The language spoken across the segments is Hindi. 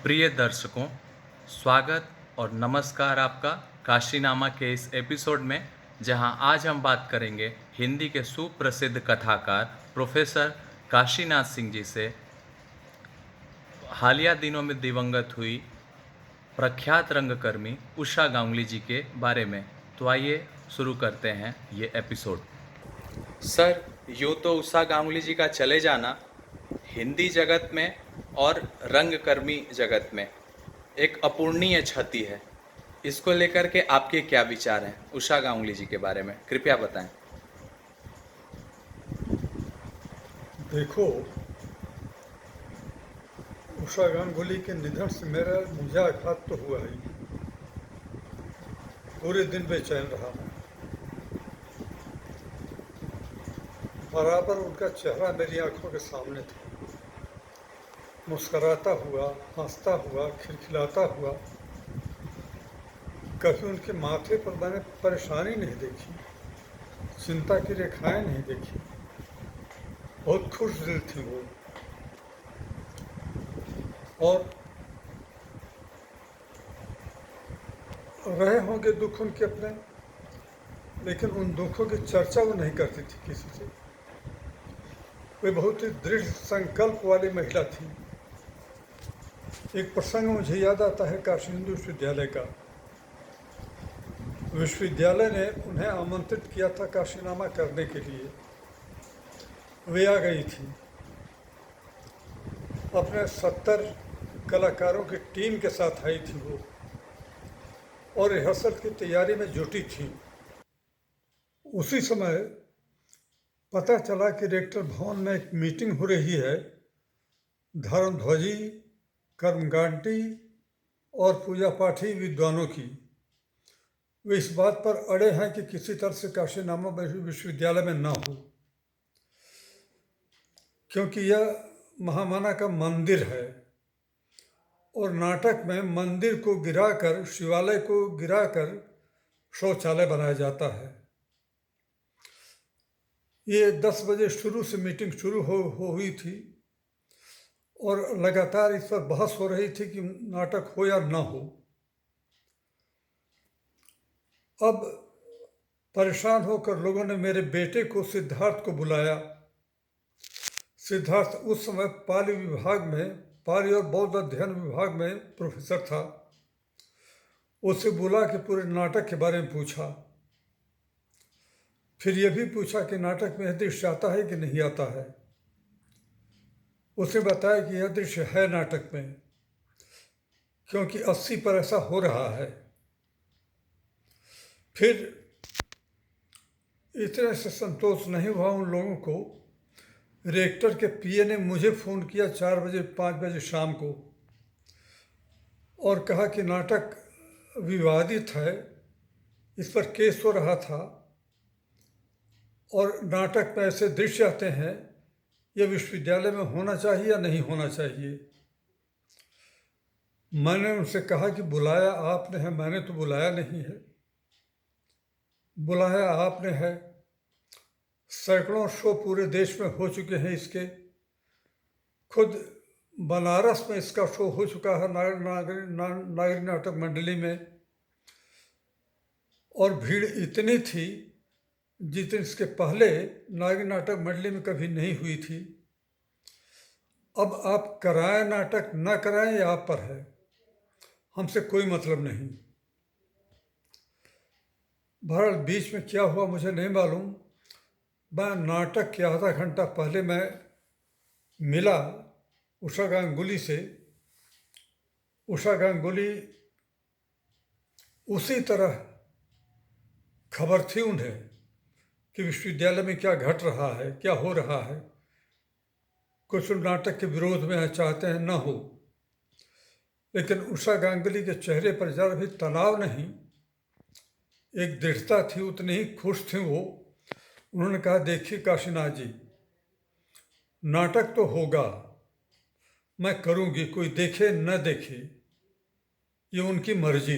प्रिय दर्शकों, स्वागत और नमस्कार आपका काशीनामा के इस एपिसोड में, जहां आज हम बात करेंगे हिंदी के सुप्रसिद्ध कथाकार प्रोफेसर काशीनाथ सिंह जी से हालिया दिनों में दिवंगत हुई प्रख्यात रंगकर्मी उषा गांगुली जी के बारे में। तो आइए शुरू करते हैं ये एपिसोड। सर, यूँ तो उषा गांगुली जी का चले जाना हिंदी जगत में और रंगकर्मी जगत में एक अपूर्णीय क्षति है। इसको लेकर के आपके क्या विचार हैं उषा गांगुली जी के बारे में? कृपया बताएं। देखो, उषा गांगुली के निधन से मुझे आघात तो हुआ ही। पूरे दिन बेचैन रहा मैं। बराबर उनका चेहरा मेरी आंखों के सामने था, मुस्कराता हुआ, हंसता हुआ, खिलखिलाता हुआ। कभी उनके माथे पर मैंने परेशानी नहीं देखी, चिंता की रेखाएं नहीं देखी। बहुत खुश दिल थी वो। और रहे होंगे दुख उनके अपने, लेकिन उन दुखों की चर्चा वो नहीं करती थी किसी से। वे बहुत ही दृढ़ संकल्प वाली महिला थी। एक प्रसंग मुझे याद आता है काशी हिंदू विश्वविद्यालय का। विश्वविद्यालय ने उन्हें आमंत्रित किया था काशीनामा करने के लिए। वे आ गई थी, अपने 70 कलाकारों की टीम के साथ आई थी वो, और रिहर्सल की तैयारी में जुटी थी। उसी समय पता चला कि रेक्टर भवन में एक मीटिंग हो रही है। धर्मध्वजी, कर्मकांडी और पूजा पाठी विद्वानों की। वे इस बात पर अड़े हैं कि किसी तरह से काशीनामा विश्वविद्यालय में ना हो, क्योंकि यह महामाना का मंदिर है और नाटक में मंदिर को गिराकर, शिवालय को गिराकर शौचालय बनाया जाता है। ये 10 बजे शुरू से मीटिंग शुरू हो हुई थी और लगातार इस पर बहस हो रही थी कि नाटक हो या ना हो। अब परेशान होकर लोगों ने मेरे बेटे को, सिद्धार्थ को बुलाया। सिद्धार्थ उस समय पाली और बौद्ध अध्ययन विभाग में प्रोफेसर था। उसे बुला के पूरे नाटक के बारे में पूछा। फिर यह भी पूछा कि नाटक में यह दृश्य आता है कि नहीं आता है। उसे बताया कि यह दृश्य है नाटक में, क्योंकि 80 पर ऐसा हो रहा है। फिर इतने से संतोष नहीं हुआ उन लोगों को। रेक्टर के पीए ने मुझे फ़ोन किया 4 बजे 5 बजे शाम को और कहा कि नाटक विवादित है, इस पर केस हो रहा था और नाटक में ऐसे दृश्य आते हैं, यह विश्वविद्यालय में होना चाहिए या नहीं होना चाहिए। मैंने उनसे कहा कि बुलाया आपने है, मैंने तो बुलाया नहीं है। बुलाया आपने है। सैकड़ों शो पूरे देश में हो चुके हैं इसके। खुद बनारस में इसका शो हो चुका है नागरिक नाटक मंडली में, और भीड़ इतनी थी जितनी इसके पहले नागरिक नाटक मंडली में कभी नहीं हुई थी। अब आप कराएं नाटक, ना कराएं, ये आप पर है, हमसे कोई मतलब नहीं। बहरहाल बीच में क्या हुआ मुझे नहीं मालूम। मैं नाटक के आधा घंटा पहले मैं मिला उषा गांगुली से। उषा गांगुली उसी तरह खबर थी उन्हें कि विश्वविद्यालय में क्या घट रहा है, क्या हो रहा है। कुछ लोग नाटक के विरोध में है, चाहते हैं ना हो, लेकिन उषा गांगुली के चेहरे पर जरा भी तनाव नहीं, एक दृढ़ता थी। उतनी ही खुश थी वो। उन्होंने कहा, देखिए काशीनाथ जी, नाटक तो होगा, मैं करूँगी, कोई देखे न देखे ये उनकी मर्जी,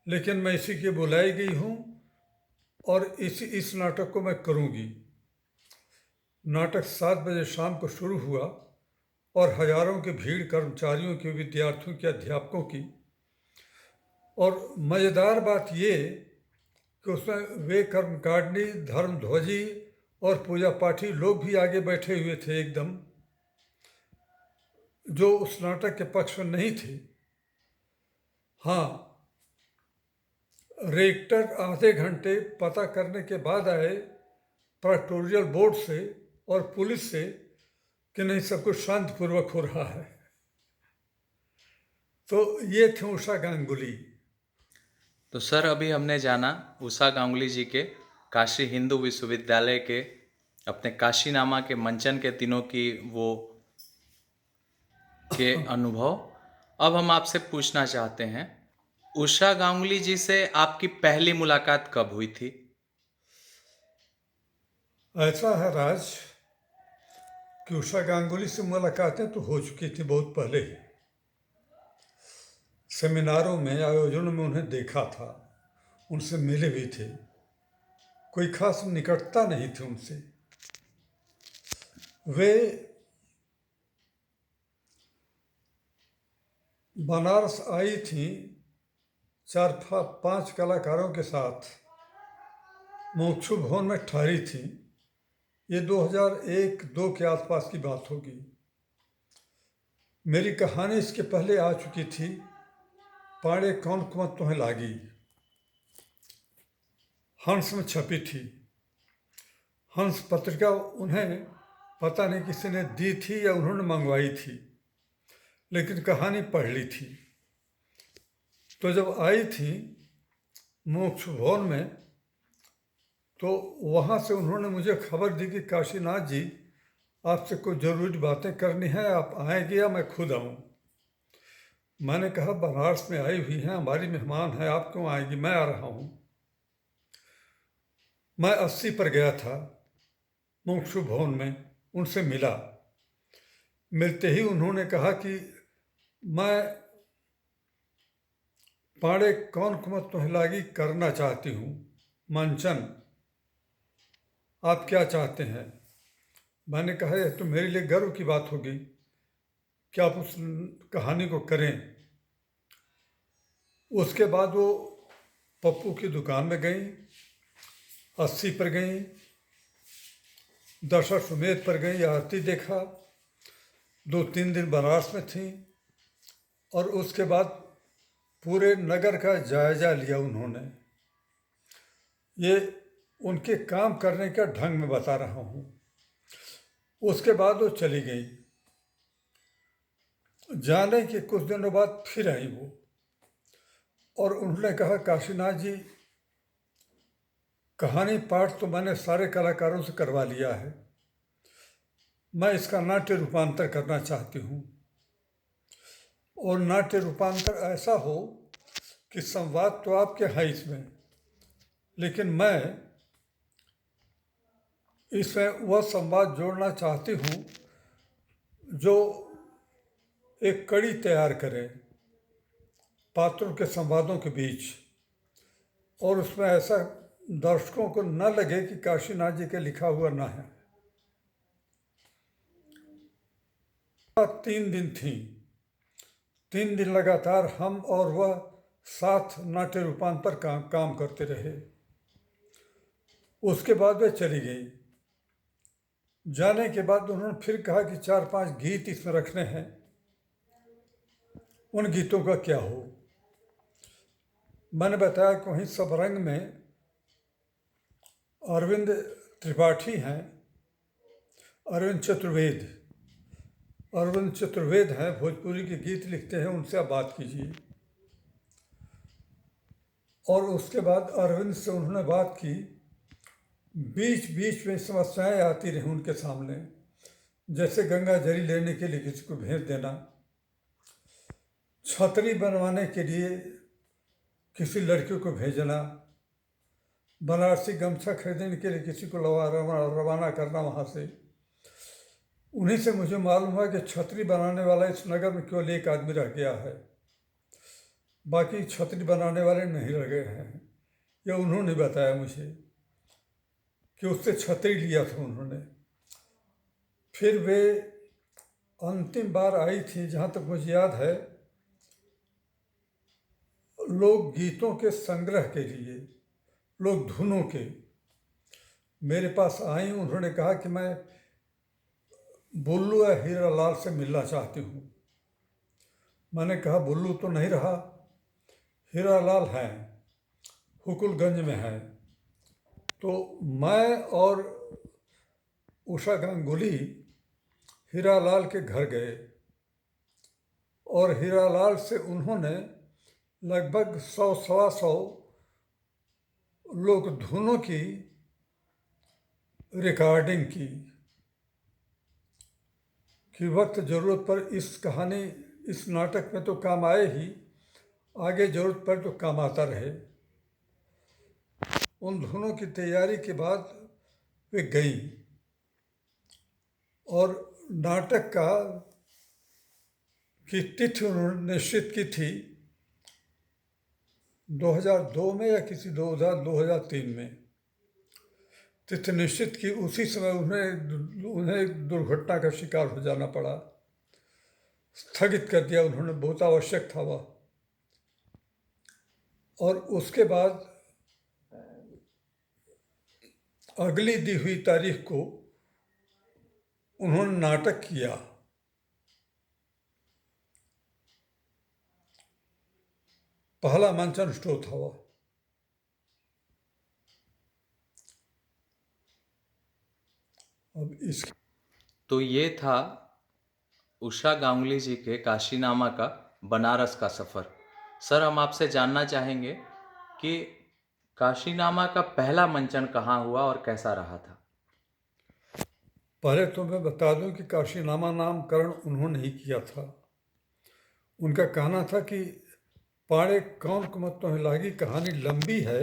लेकिन मैं इसी के बुलाई गई हूँ और इस नाटक को मैं करूँगी। नाटक 7 बजे शाम को शुरू हुआ और हजारों की भीड़ कर्मचारियों की, विद्यार्थियों की, अध्यापकों की। और मज़ेदार बात ये कि उसमें वे कर्मकारिणी, धर्मध्वजी और पूजा पाठी लोग भी आगे बैठे हुए थे एकदम, जो उस नाटक के पक्ष में नहीं थे। हाँ, रेक्टर आधे घंटे पता करने के बाद आए प्रेटोरियल बोर्ड से और पुलिस से कि नहीं, सब कुछ शांतिपूर्वक हो रहा है। तो ये थे उषा गांगुली। तो सर अभी हमने जाना उषा गांगुली जी के काशी हिंदू विश्वविद्यालय के अपने काशीनामा के मंचन के दिनों की वो के अनुभव। अब हम आपसे पूछना चाहते हैं, उषा गांगुली जी से आपकी पहली मुलाकात कब हुई थी? ऐसा है राज कि उषा गांगुली से मुलाकातें तो हो चुकी थी बहुत पहले ही। सेमिनारों में, आयोजनों में उन्हें देखा था, उनसे मिले भी थे। कोई खास निकटता नहीं थी उनसे। वे बनारस आई थी 4-5 कलाकारों के साथ, मोक्षु भवन में ठहरी थी। ये 2001-2 के आसपास की बात होगी। मेरी कहानी इसके पहले आ चुकी थी, पाड़े कौन कुमत तुम्हें लागी, हंस में छपी थी। हंस पत्रिका उन्हें पता नहीं किसी ने दी थी या उन्होंने मंगवाई थी, लेकिन कहानी पढ़ ली थी। तो जब आई थी मोक्ष भवन में, तो वहाँ से उन्होंने मुझे खबर दी कि काशीनाथ जी, आपसे कुछ ज़रूरी बातें करनी है, आप आएंगे या मैं खुद आऊँ? मैंने कहा बनारस में आई हुई हैं, हमारी मेहमान है, आप क्यों आएंगी, मैं आ रहा हूँ। मैं 80 पर गया था मोक्षु भवन में, उनसे मिला। मिलते ही उन्होंने कहा कि मैं पाड़े कौन कुमत तुम्हें लागी करना चाहती हूँ, मंचन, आप क्या चाहते हैं? मैंने कहा यह तो मेरे लिए गर्व की बात होगी कि आप उस कहानी को करें। उसके बाद वो पप्पू की दुकान में गई, 80 पर गई, दशाश्वमेध पर गई, आरती देखा, 2-3 दिन बनारस में थी, और उसके बाद पूरे नगर का जायजा लिया उन्होंने। ये उनके काम करने का ढंग में बता रहा हूँ। उसके बाद वो चली गई। जाने के कुछ दिनों बाद फिर आई वो, और उन्होंने कहा काशीनाथ जी, कहानी पाठ तो मैंने सारे कलाकारों से करवा लिया है, मैं इसका नाट्य रूपांतर करना चाहती हूँ। और नाट्य रूपांतर ऐसा हो कि संवाद तो आपके हैं इसमें, लेकिन मैं इसमें वह संवाद जोड़ना चाहती हूँ जो एक कड़ी तैयार करे पात्रों के संवादों के बीच, और उसमें ऐसा दर्शकों को न लगे कि काशीनाथ जी के लिखा हुआ ना है। 3 दिन थी, 3 दिन लगातार हम और वह साथ नाट्य रूपांतर का काम करते रहे। उसके बाद वे चली गई। जाने के बाद उन्होंने फिर कहा कि 4-5 गीत इसमें रखने हैं, उन गीतों का क्या हो? मैंने बताया कि वहीं सबरंग में अरविंद त्रिपाठी हैं, अरविंद चतुर्वेद हैं, भोजपुरी के गीत लिखते हैं, उनसे आप बात कीजिए। और उसके बाद अरविंद से उन्होंने बात की। बीच बीच में समस्याएं आती रही उनके सामने, जैसे गंगा जरी लेने के लिए किसी को भेज देना, छतरी बनवाने के लिए किसी लड़की को भेजना, बनारसी गमछा खरीदने के लिए किसी को रवाना करना वहाँ से। उन्हीं से मुझे मालूम हुआ कि छतरी बनाने वाला इस नगर में केवल एक आदमी रह गया है, बाकी छतरी बनाने वाले नहीं रह गए हैं। यह उन्होंने बताया मुझे कि उससे छतरी लिया था उन्होंने। फिर वे अंतिम बार आई थी, जहाँ तक मुझे याद है, लोक गीतों के संग्रह के लिए, लोक धुनों के। मेरे पास आई, उन्होंने कहा कि मैं बुल्लू या हीरालाल से मिलना चाहती हूँ। मैंने कहा बुल्लू तो नहीं रहा, हीरालाल हैं, हुकुलगंज में हैं। तो मैं और उषा गांगुली हीरालाल के घर गए और हीरालाल से उन्होंने लगभग 100-125 लोक धुनों की रिकॉर्डिंग की कि वक्त ज़रूरत पर इस कहानी, इस नाटक में तो काम आए ही, आगे ज़रूरत पर तो काम आता रहे। उन धुनों की तैयारी के बाद वे गई और नाटक का की तिथि उन्होंने निश्चित की थी 2002 में या किसी 2003 में तिथि निश्चित की। उसी समय उन्हें एक दुर्घटना का शिकार हो जाना पड़ा, स्थगित कर दिया उन्होंने, बहुत आवश्यक था वह। और उसके बाद अगली दी हुई तारीख को उन्होंने नाटक किया। पहला मंचन शो था वह। अब इस तो ये था उषा गांगुली जी के काशीनामा का बनारस का सफ़र। सर, हम आपसे जानना चाहेंगे कि काशीनामा का पहला मंचन कहाँ हुआ और कैसा रहा था? पहले तो मैं बता दूं कि काशीनामा नामकरण उन्होंने ही किया था। उनका कहना था कि पाड़े कौन कुमत तो लागी, कहानी लंबी है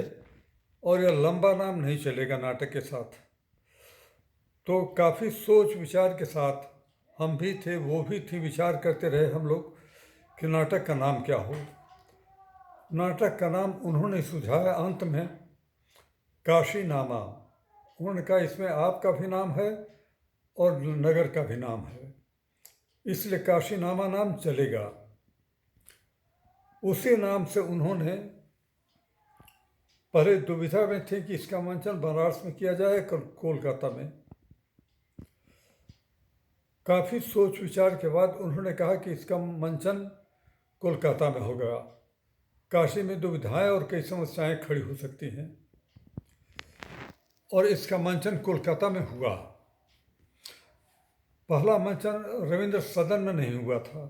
और यह लंबा नाम नहीं चलेगा नाटक के साथ। तो काफ़ी सोच विचार के साथ हम भी थे, वो भी थी, विचार करते रहे हम लोग कि नाटक का नाम क्या हो। नाटक का नाम उन्होंने सुझाया अंत में काशीनामा। उन्होंने कहा इसमें आपका भी नाम है और नगर का भी नाम है, इसलिए काशीनामा नाम चलेगा। उसी नाम से उन्होंने पहले दुविधा में थे कि इसका मंचन बनारस में किया जाए कोलकाता में। काफ़ी सोच विचार के बाद उन्होंने कहा कि इसका मंचन कोलकाता में होगा। काशी में दुविधाएं और कई समस्याएं खड़ी हो सकती हैं और इसका मंचन कोलकाता में हुआ। पहला मंचन रविंद्र सदन में नहीं हुआ था।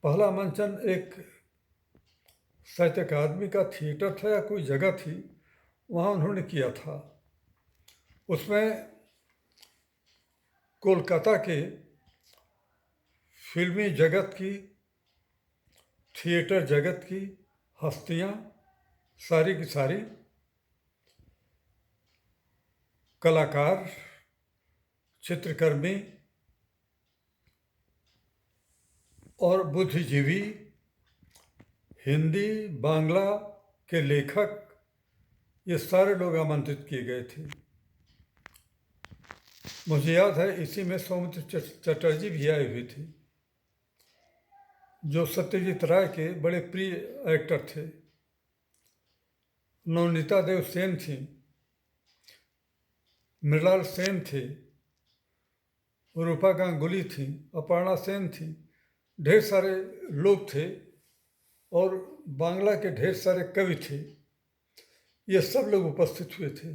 पहला मंचन एक साहित्य अकादमी का थिएटर था या कोई जगह थी, वहाँ उन्होंने किया था। उसमें कोलकाता के फिल्मी जगत की, थिएटर जगत की हस्तियाँ सारी की सारी, कलाकार, चित्रकर्मी और बुद्धिजीवी, हिंदी बांग्ला के लेखक, ये सारे लोग आमंत्रित किए गए थे। मुझे याद है इसी में सौमित्र चटर्जी भी आए हुए थे, जो सत्यजीत राय के बड़े प्रिय एक्टर थे। नवनीता देव सेन थी, मृणाल सेन थे, रूपा गांगुली थी, अपर्णा सेन थी, ढेर सारे लोग थे और बांग्ला के ढेर सारे कवि थे। ये सब लोग उपस्थित हुए थे।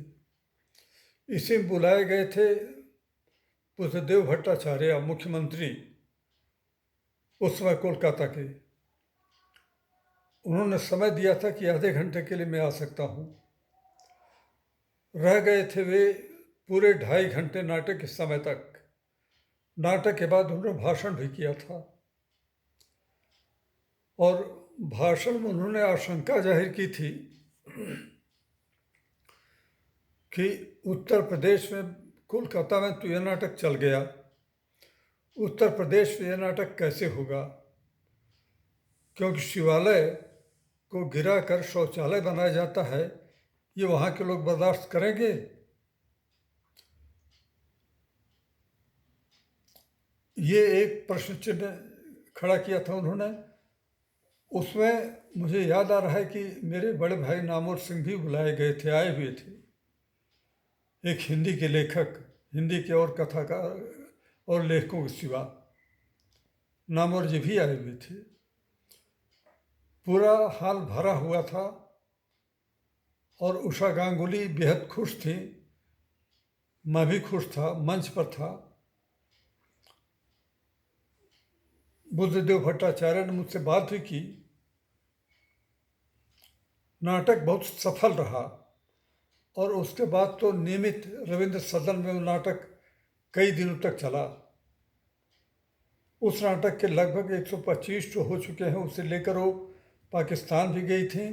इसी में बुलाए गए थे बुद्धदेव भट्टाचार्य, मुख्यमंत्री उस समय कोलकाता के। उन्होंने समय दिया था कि आधे घंटे के लिए मैं आ सकता हूँ। रह गए थे वे पूरे 2.5 घंटे नाटक के समय तक। नाटक के बाद उन्होंने भाषण भी किया था और भाषण में उन्होंने आशंका जाहिर की थी कि उत्तर प्रदेश में, कोलकाता में तो यह नाटक चल गया, उत्तर प्रदेश में यह नाटक कैसे होगा, क्योंकि शिवालय को गिरा कर शौचालय बनाया जाता है, ये वहाँ के लोग बर्दाश्त करेंगे? ये एक प्रश्न चिन्ह खड़ा किया था उन्होंने। उसमें मुझे याद आ रहा है कि मेरे बड़े भाई नामवर सिंह भी बुलाए गए थे, आए हुए थे। एक हिंदी के लेखक, हिंदी के और कथाकार और लेखकों के सिवा नामवर जी भी आए हुए थे। पूरा हाल भरा हुआ था और उषा गांगुली बेहद खुश थी, मैं भी खुश था, मंच पर था। बुद्धदेव भट्टाचार्य ने मुझसे बात भी की। नाटक बहुत सफल रहा और उसके बाद तो नियमित रविंद्र सदन में वो नाटक कई दिनों तक चला। उस नाटक के लगभग 125 शो हो चुके हैं। उसे लेकर वो पाकिस्तान भी गई थी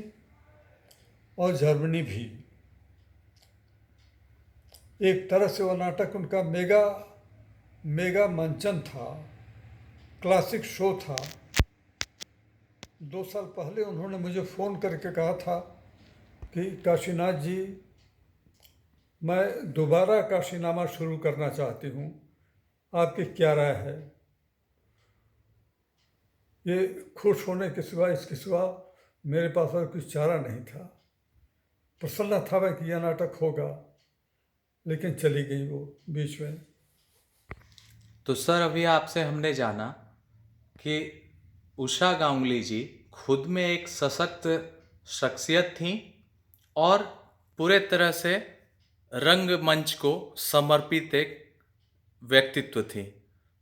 और जर्मनी भी। एक तरह से वो नाटक उनका मेगा मंचन था, क्लासिक शो था। 2 साल पहले उन्होंने मुझे फ़ोन करके कहा था कि काशीनाथ जी, मैं दोबारा काशीनामा शुरू करना चाहती हूँ, आपकी क्या राय है। ये खुश होने के सिवा, इसके सिवा मेरे पास और कुछ चारा नहीं था। प्रसन्न था मैं कि यह नाटक होगा, लेकिन चली गई वो बीच में। तो सर अभी आपसे हमने जाना कि उषा गांगुली जी खुद में एक सशक्त शख्सियत थी और पूरे तरह से रंगमंच को समर्पित एक व्यक्तित्व थी।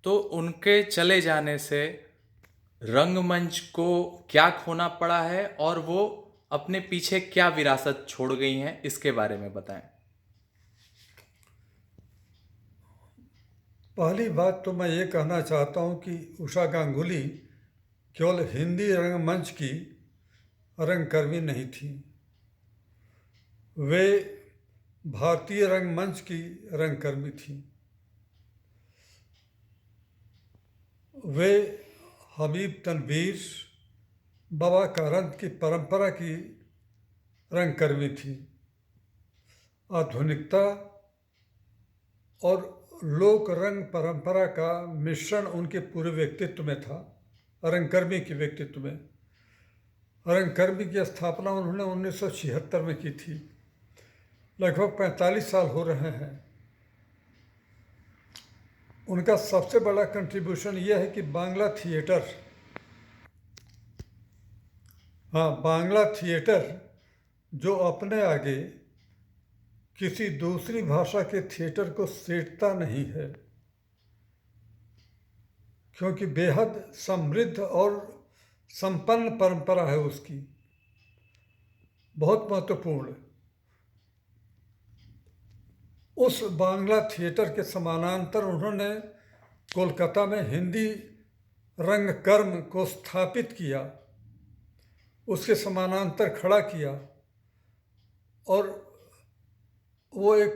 तो उनके चले जाने से रंगमंच को क्या खोना पड़ा है और वो अपने पीछे क्या विरासत छोड़ गई हैं, इसके बारे में बताएं। पहली बात तो मैं ये कहना चाहता हूँ कि उषा गांगुली केवल हिंदी रंगमंच की रंगकर्मी नहीं थी, वे भारतीय रंगमंच की रंगकर्मी थी। वे हबीब तनवीर, बाबा कारंत की परंपरा की रंगकर्मी थी। आधुनिकता और लोक रंग परंपरा का मिश्रण उनके पूरे व्यक्तित्व में था, रंगकर्मी के व्यक्तित्व में। रंगकर्मी की स्थापना उन्होंने 1976 में की थी। लगभग 45 साल हो रहे हैं। उनका सबसे बड़ा कंट्रीब्यूशन यह है कि बांग्ला थिएटर, बांग्ला थिएटर जो अपने आगे किसी दूसरी भाषा के थिएटर को सेटता नहीं है, क्योंकि बेहद समृद्ध और संपन्न परंपरा है उसकी, बहुत महत्वपूर्ण। उस बांग्ला थिएटर के समानांतर उन्होंने कोलकाता में हिंदी रंगकर्म को स्थापित किया, उसके समानांतर खड़ा किया और वो एक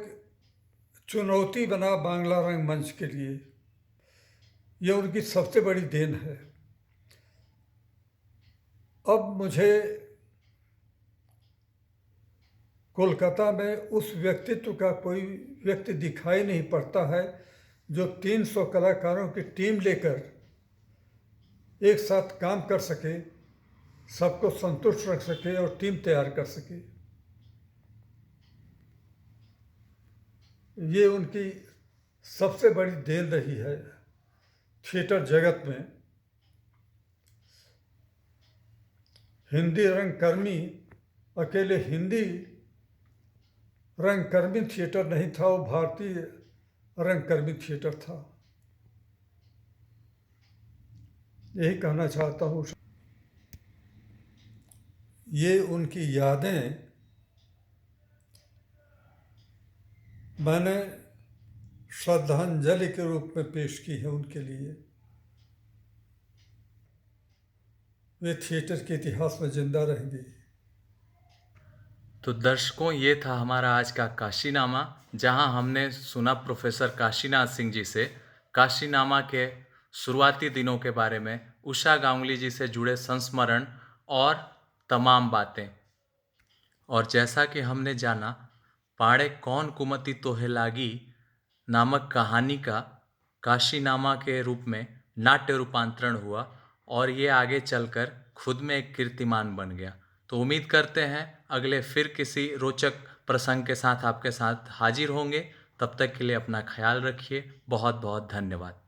चुनौती बना बांग्ला रंगमंच के लिए। ये उनकी सबसे बड़ी देन है। अब मुझे कोलकाता में उस व्यक्तित्व का कोई व्यक्ति दिखाई नहीं पड़ता है जो 300 कलाकारों की टीम लेकर एक साथ काम कर सके, सबको संतुष्ट रख सके और टीम तैयार कर सके। ये उनकी सबसे बड़ी देन रही है थिएटर जगत में। हिंदी रंगकर्मी अकेले हिंदी रंगकर्मी थिएटर नहीं था, वो भारतीय रंगकर्मी थिएटर था। यही कहना चाहता हूँ। ये उनकी यादें मैंने श्रद्धांजलि के रूप में पेश की है उनके लिए। वे थिएटर के इतिहास में जिंदा रहेंगे। तो दर्शकों, ये था हमारा आज का काशीनामा, जहां हमने सुना प्रोफेसर काशीनाथ सिंह जी से काशीनामा के शुरुआती दिनों के बारे में, उषा गांगुली जी से जुड़े संस्मरण और तमाम बातें। और जैसा कि हमने जाना, पाड़े कौन कुमति तोहे लागी नामक कहानी का काशीनामा के रूप में नाट्य रूपांतरण हुआ और ये आगे चलकर खुद में एक कीर्तिमान बन गया। तो उम्मीद करते हैं अगले फिर किसी रोचक प्रसंग के साथ आपके साथ हाजिर होंगे। तब तक के लिए अपना ख्याल रखिए। बहुत बहुत धन्यवाद।